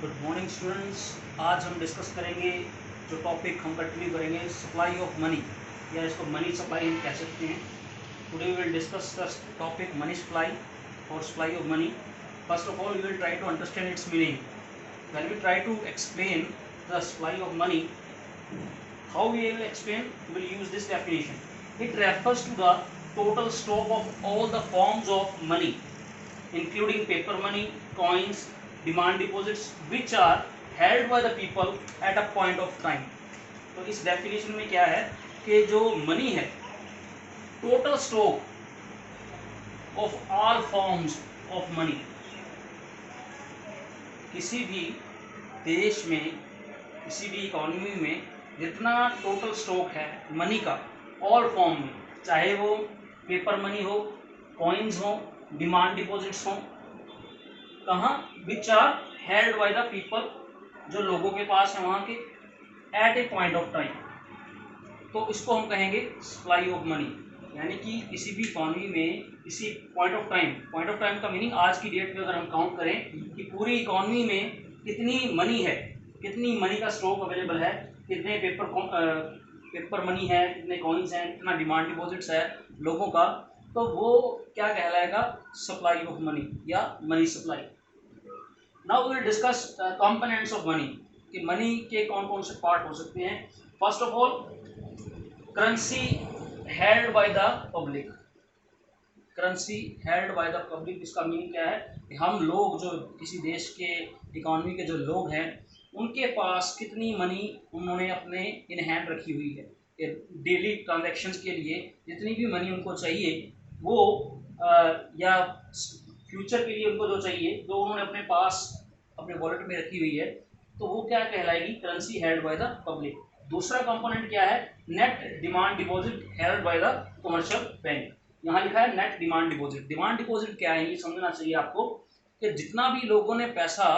Good morning students. आज हम discuss करेंगे जो टॉपिक हम कंटिन्यू करेंगे सप्लाई ऑफ मनी, या इसको मनी सप्लाई हम कह सकते हैं। Today we will discuss the topic money supply और supply of money. First of all we will try to understand its meaning. When we try to explain the supply of money, how we will explain, we will use this definition. It refers to the total stock of all the forms of money, including paper money, coins, demand deposits, which are held by the people at a point of time. तो इस definition में क्या है कि जो money है, total stock of all forms of money, किसी भी देश में, किसी भी इकोनॉमी में जितना टोटल स्टॉक है मनी का ऑल फॉर्म में, चाहे वो पेपर मनी हो, कॉइन्स हो, डिमांड डिपॉजिट्स हो, कहाँ, which are held by the people, जो लोगों के पास है वहाँ के, at a point of time, तो इसको हम कहेंगे सप्लाई ऑफ मनी। यानी कि किसी भी इकोनॉमी में किसी पॉइंट ऑफ टाइम का मीनिंग आज की डेट में अगर हम काउंट करें कि पूरी इकोनॉमी में कितनी मनी है, कितनी मनी का स्टॉक अवेलेबल है, कितने पेपर मनी है, कितने कॉइन्स हैं, कितना डिमांड डिपॉजिट्स है लोगों का, तो वो क्या कहलाएगा, सप्लाई ऑफ मनी या money supply. Now we will discuss components of money, कि मनी के कौन कौन से पार्ट हो सकते हैं। First of all, currency held by the public. Currency held by the public, इसका मीनिंग क्या है कि हम लोग, जो किसी देश के इकोनॉमी के जो लोग हैं, उनके पास कितनी मनी उन्होंने अपने इन हैंड रखी हुई है, डेली ट्रांजैक्शंस के लिए जितनी भी मनी उनको चाहिए वो या फ्यूचर के लिए उनको जो चाहिए, जो उन्होंने अपने पास अपने वॉलेट में रखी हुई है, तो वो क्या कहलाएगी, currency held by the public. दूसरा कंपोनेंट क्या है, net demand deposit held by the commercial bank. यहाँ लिखा है net demand deposit. Demand deposit क्या है, ये समझना चाहिए आपको कि जितना भी लोगों ने पैसा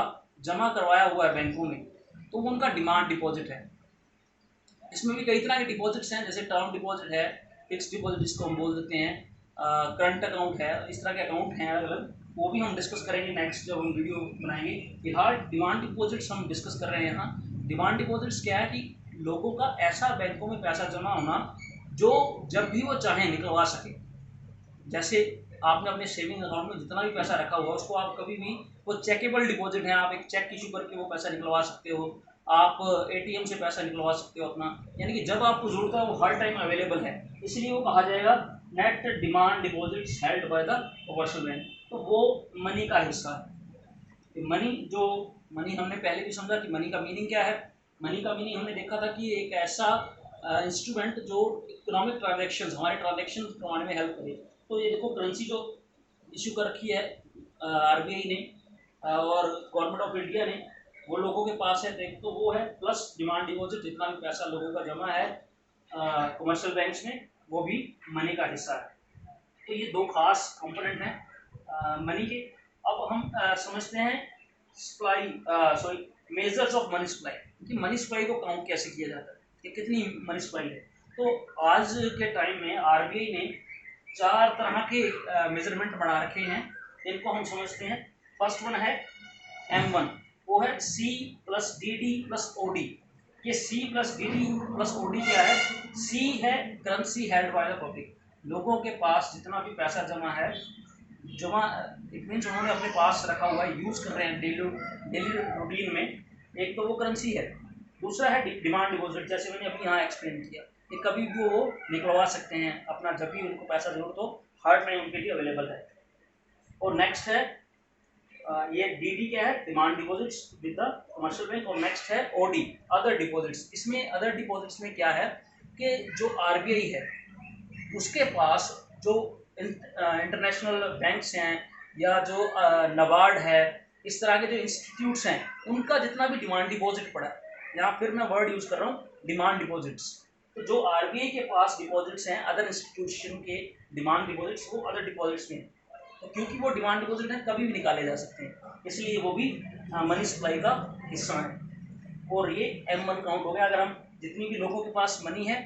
जमा करवाया हुआ है बैंकों में, तो वो उनका डिमांड डिपॉजिट है। इसमें भी कई तरह के डिपॉजिट्स हैं, जैसे टर्म डिपॉजिट है, फिक्स डिपॉजिट जिसको हम बोल देते हैं, करंट अकाउंट है, इस तरह के अकाउंट हैं अलग अलग, वो भी हम डिस्कस करेंगे नेक्स्ट जब हम वीडियो बनाएंगे। फिलहाल डिमांड डिपॉजिट्स हम डिस्कस कर रहे हैं यहाँ। डिमांड डिपॉजिट्स क्या है कि लोगों का ऐसा बैंकों में पैसा जमा होना जो जब भी वो चाहें निकलवा सके। जैसे आपने अपने सेविंग अकाउंट में जितना भी पैसा रखा हुआ है, उसको आप कभी भी, वो चेकेबल डिपॉजिट है, आप एक चेक इशू करके वो पैसा निकलवा सकते हो, आप एटीएम से पैसा निकलवा सकते हो अपना, यानी कि जब आपको जरूरत है वो हर टाइम अवेलेबल है, इसलिए वो कहा जाएगा net demand deposits held by the commercial bank. तो वो मनी का हिस्सा है। मनी हमने पहले भी समझा कि मनी का मीनिंग क्या है। मनी का मीनिंग हमने देखा था कि एक ऐसा इंस्ट्रूमेंट जो इकोनॉमिक ट्रांजेक्शन, हमारे ट्रांजेक्शन करवाने में हेल्प करे। तो ये देखो, करेंसी जो इशू कर रखी है आरबीआई ने और गवर्नमेंट ऑफ इंडिया ने, वो लोगों के पास है, तो वो है, प्लस डिमांड डिपॉजिट, जितना भी पैसा लोगों का जमा है कमर्शियल बैंक्स में, वो भी मनी का हिस्सा है। तो ये दो खास कंपोनेंट हैं मनी के। अब हम समझते हैं मेजर्स ऑफ मनी सप्लाई, कि मनी सप्लाई को काउंट कैसे किया जाता है, कि कितनी मनी सप्लाई है। तो आज के टाइम में आरबीआई ने 4 तरह के मेजरमेंट बना रखे हैं, इनको हम समझते हैं। फर्स्ट वन है M1, वो है C plus DD plus OD। ये C plus DD plus OD क्या है, C है currency held by the public, लोगों के पास जितना भी पैसा जमा है, इट मीन्स उन्होंने अपने पास रखा हुआ है, यूज़ कर रहे हैं डेली रूटीन में, एक तो वो करेंसी है। दूसरा है डिमांड डिपॉजिट, जैसे मैंने अभी यहाँ एक्सप्लेन किया कि कभी भी वो निकलवा सकते हैं अपना, जब भी उनको पैसा जरूरत हो, हर टाइम उनके लिए अवेलेबल है। और नेक्स्ट है ये DD क्या है, demand deposits with the commercial bank. और नेक्स्ट है OD, अदर डिपॉजिट्स। इसमें अदर डिपॉजिट्स में क्या है कि जो आरबीआई है उसके पास जो इंटरनेशनल बैंक्स हैं, या जो नबार्ड है, इस तरह के जो इंस्टीट्यूट्स हैं, उनका जितना भी डिमांड डिपॉजिट पड़ा है, यहाँ फिर मैं वर्ड यूज़ कर रहा हूँ, डिमांड डिपॉजिट्स। तो जो आरबीआई के पास डिपॉजिट्स हैं, अदर इंस्टीट्यूशन के डिमांड डिपॉजिट्स, वो अदर डिपॉजिट्स में, तो क्योंकि वो डिमांड डिपॉजिट है, कभी भी निकाले जा सकते हैं, इसलिए वो भी मनी सप्लाई का हिस्सा है। और ये M1 काउंट हो गया, अगर हम जितनी भी लोगों के पास मनी है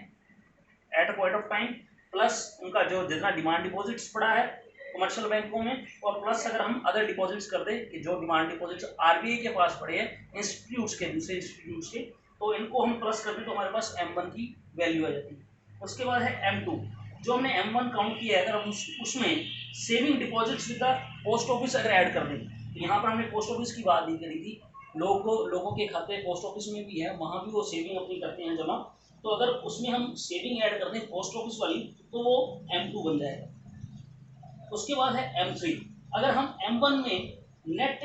at a point of time, plus उनका जो जितना डिमांड डिपॉजिट्स पड़ा है, कमर्शियल बैंकों में, और प्लस अगर हम अदर डिपॉजिट्स कर दें कि जो डिमांड डिपॉजिट्स आरबीआई के पास पड़े हैं इंस्टीट्यूट्स के, दूसरे इंस्टीट्यूट्स के, तो इनको हम प्लस कर दें तो हमारे पास M1 की वैल्यू आ जाती है। उसके बाद है M2, जो हमने M1 काउंट किया है, अगर हम उसमें saving deposits with the post office अगर ऐड कर दें, तो यहाँ पर हमने पोस्ट ऑफिस की बात नहीं करी थी, लोगों के खाते पोस्ट ऑफिस में भी है, वहाँ भी वो सेविंग अपनी करते हैं जमा, तो अगर उसमें हम सेविंग ऐड कर दें पोस्ट ऑफिस वाली तो वो M2 बन जाएगा। उसके बाद है M3, अगर हम M1 में net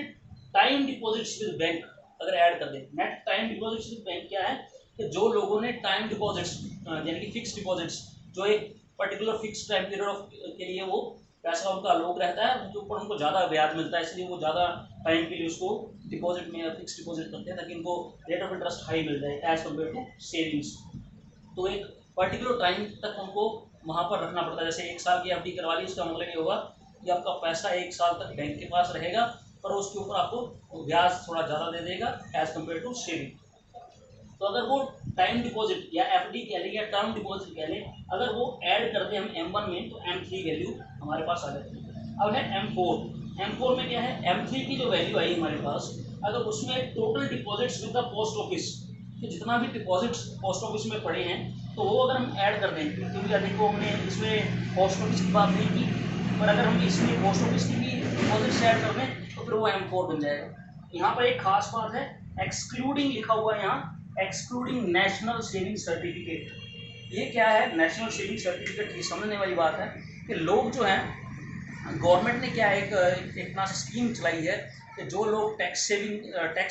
time deposits with bank अगर ऐड कर दें, net time deposits with bank क्या है कि जो लोगों ने टाइम डिपॉजिट्स यानी कि फिक्स डिपॉजिट्स, जो एक पर्टिकुलर फिक्स टाइम पीरियड के लिए वो पैसा उनका अलोक रहता है, उनके ऊपर उनको ज़्यादा ब्याज मिलता है, इसलिए वो ज़्यादा टाइम के लिए उसको डिपॉजिट में या फिक्स डिपॉजिट करते हैं ताकि उनको रेट ऑफ इंटरेस्ट हाई मिल जाए एज कम्पेयर टू सेविंग्स। तो एक पर्टिकुलर टाइम तक उनको वहाँ पर रखना पड़ता है, जैसे 1 साल की एफडी करवा ली, इसका मतलब ये होगा कि आपका पैसा 1 साल तक बैंक के पास रहेगा, पर उसके ऊपर आपको ब्याज थोड़ा ज़्यादा दे देगा एज कम्पेयर टू सेविंग। तो अगर वो टाइम डिपॉजिट या एफडी कह लें या टर्म डिपॉजिट कह लें, अगर वो ऐड करते हैं हम M1 में तो M3 वैल्यू हमारे पास आ जाती है। अब है M4 में क्या है, M3 की जो वैल्यू आई हमारे पास, अगर उसमें total deposits with the post office, कि जितना भी डिपॉजिट्स पोस्ट ऑफिस में पड़े हैं तो वो अगर हम ऐड कर दें, क्योंकि अभी को हमने इसमें पोस्ट ऑफिस की बात नहीं की, पर अगर हम इसमें पोस्ट ऑफिस की भी डिपॉजिट्स ऐड कर दें तो फिर वो M4 बन जाएगा। यहाँ पर एक खास बात है, एक्सक्लूडिंग लिखा हुआ है यहाँ, एक्सक्लूडिंग नेशनल सेविंग सर्टिफिकेट। ये क्या है नेशनल सेविंग सर्टिफिकेट, ये समझने वाली बात है कि लोग जो हैं, गवर्नमेंट ने क्या एक ना स्कीम चलाई है कि जो लोग टैक्स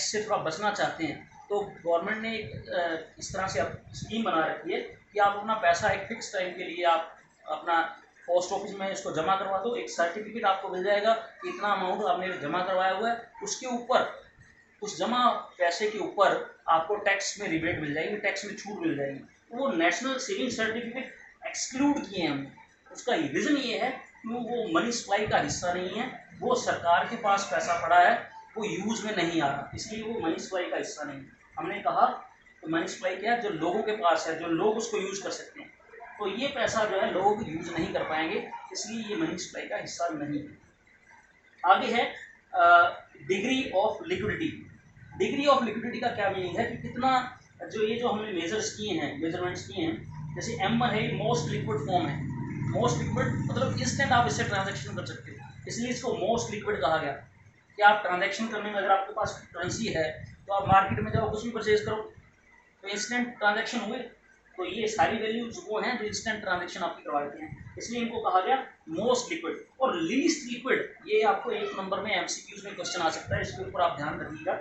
से थोड़ा बचना चाहते हैं, तो गवर्नमेंट ने एक इस तरह से स्कीम बना रखी है कि आप अपना पैसा एक फिक्स टाइम के लिए आप अपना पोस्ट ऑफिस में इसको जमा करवा दो, एक सर्टिफिकेट आपको मिल जाएगा कि इतना अमाउंट आपने जमा करवाया हुआ है, उसके ऊपर उस जमा पैसे के ऊपर आपको टैक्स में रिबेट मिल जाएगी, टैक्स में छूट मिल जाएगी। तो वो नेशनल सेविंग सर्टिफिकेट एक्सक्लूड किए हैं हमने, उसका रीज़न ये है कि वो मनी सप्लाई का हिस्सा नहीं है, वो सरकार के पास पैसा पड़ा है, वो यूज़ में नहीं आ रहा, इसलिए वो मनी सप्लाई का हिस्सा नहीं। हमने कहा तो मनी सप्लाई क्या है, जो लोगों के पास है, जो लोग उसको यूज़ कर सकते हैं, तो ये पैसा जो है लोग यूज़ नहीं कर पाएंगे, इसलिए ये मनी सप्लाई का हिस्सा नहीं है। आगे है degree of liquidity. Degree of liquidity का क्या मीनिंग है कि कितना, जो हमने मेजरमेंट्स किए हैं, जैसे M1 है मोस्ट लिक्विड फॉर्म है, मोस्ट लिक्विड मतलब इंस्टेंट आप इससे ट्रांजैक्शन कर सकते हो, इसलिए इसको मोस्ट लिक्विड कहा गया कि आप ट्रांजैक्शन करने में, अगर आपके पास करेंसी है तो आप मार्केट में जाओ कुछ भी परचेज करो तो इंस्टेंट ट्रांजैक्शन हुए, तो ये सारी वैल्यूज वो हैं जो इंस्टेंट ट्रांजैक्शन आपकी करवा देते हैं, इसलिए इनको कहा गया मोस्ट लिक्विड। और लीस्ट लिक्विड, ये आपको 1 नंबर में MCQs में क्वेश्चन आ सकता है, इसके ऊपर आप ध्यान रखिएगा।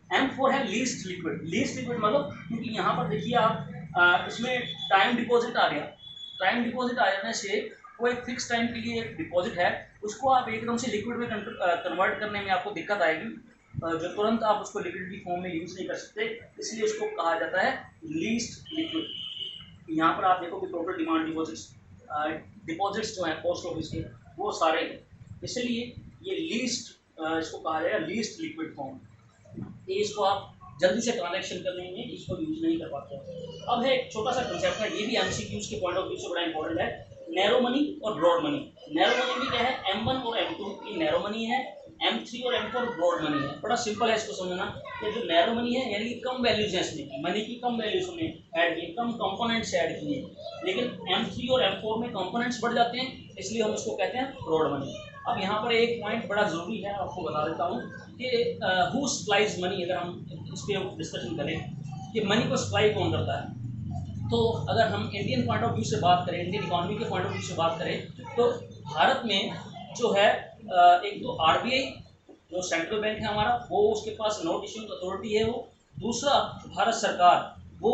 M4 है लीस्ट लिक्विड। लीस्ट लिक्विड मतलब, क्योंकि यहाँ पर देखिए आप इसमें टाइम डिपॉजिट आ गया, टाइम डिपॉजिट आ जाने से वो एक फिक्स टाइम के लिए एक डिपॉजिट है, उसको आप एकदम से लिक्विड में कन्वर्ट करने में आपको दिक्कत आएगी, जो तुरंत आप उसको लिक्विडिटी फॉर्म में यूज़ नहीं कर सकते, इसलिए उसको कहा जाता है लीस्ट लिक्विड। यहाँ पर आप देखो कि टोटल डिमांड डिपॉजिट्स जो हैं पोस्ट ऑफिस के वो सारे हैं, इसलिए ये लीस्ट इसको कहा जाएगा लीस्ट लिक्विड फॉर्म। ये इसको आप जल्दी से ट्रांजैक्शन करने में इसको यूज नहीं कर पाते हैं। अब है एक छोटा सा कंसेप्ट है, ये भी MCQs के पॉइंट ऑफ व्यू से बड़ा इंपॉर्टेंट है, नैरो मनी और ब्रॉड मनी। नैरो मनी में क्या है, M1 और M2 की नैरो मनी है, M3 और M4 ब्रॉड मनी है। बड़ा सिंपल है इसको समझना, ये जो नैरो मनी है यानी कि कम वैल्यूज है, इसमें मनी की कम वैल्यूज हमने ऐड की, कम कंपोनेंट्स ऐड किए, लेकिन M3 और M4 में कंपोनेंट्स बढ़ जाते हैं, इसलिए हम इसको कहते हैं ब्रॉड मनी। अब यहाँ पर एक पॉइंट बड़ा ज़रूरी है, आपको बता देता हूँ कि हु सप्लाइज मनी, अगर हम इस पर डिस्कशन करें कि मनी को सप्लाई कौन करता है, तो अगर हम इंडियन पॉइंट ऑफ व्यू से बात करें, इंडियन इकोनॉमी के पॉइंट ऑफ व्यू से बात करें, तो भारत में जो है एक तो RBI जो सेंट्रल बैंक है हमारा, वो उसके पास नोट इश्यूइंग अथॉरिटी है वो, दूसरा भारत सरकार वो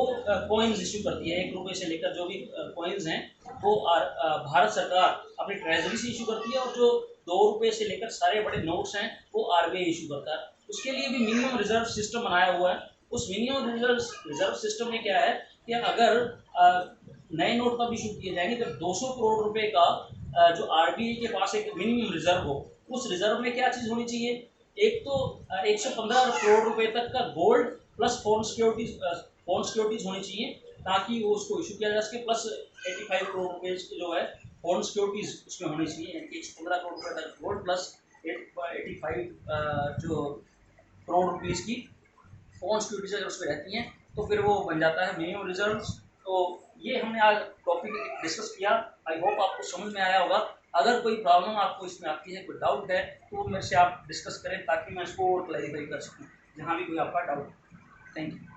कॉइन्स इशू करती है, 1 रुपये से लेकर जो भी कॉइन्स हैं वो भारत सरकार अपनी ट्रेजरी से इशू करती है, और जो 2 रुपये से लेकर सारे बड़े नोट्स हैं वो RBI इशू करता है। उसके लिए भी मिनिमम रिजर्व सिस्टम बनाया हुआ है। उस मिनिमम रिजर्व सिस्टम में क्या है कि अगर नए नोट तब इशू किए जाएंगे जब 200 करोड़ रुपए का जो RBI के पास एक मिनिमम रिजर्व हो, उस रिजर्व में क्या चीज़ होनी चाहिए, एक तो 115 करोड़ रुपए तक का गोल्ड प्लस फॉरेन सिक्योरिटीज होनी चाहिए, ताकि वो उसको इशू किया जा सके, प्लस 85 करोड़ रुपए जो है फॉरेन सिक्योरिटीज उसमें होनी चाहिए, यानी कि 15 करोड़ रुपये तक गोल्ड प्लस 85 जो करोड़ रुपीज़ की फॉरेन सिक्योरिटीज अगर उसमें रहती हैं तो फिर वो बन जाता है मिनिमम रिजर्व्स। तो ये हमने आज टॉपिक डिस्कस किया, आई होप आपको समझ में आया होगा। अगर कोई प्रॉब्लम आपको इसमें आती है, कोई डाउट है, तो मेरे से आप डिस्कस करें ताकि मैं इसको क्लैरिफाई कर सकूँ जहाँ भी कोई आपका डाउट। Thank you.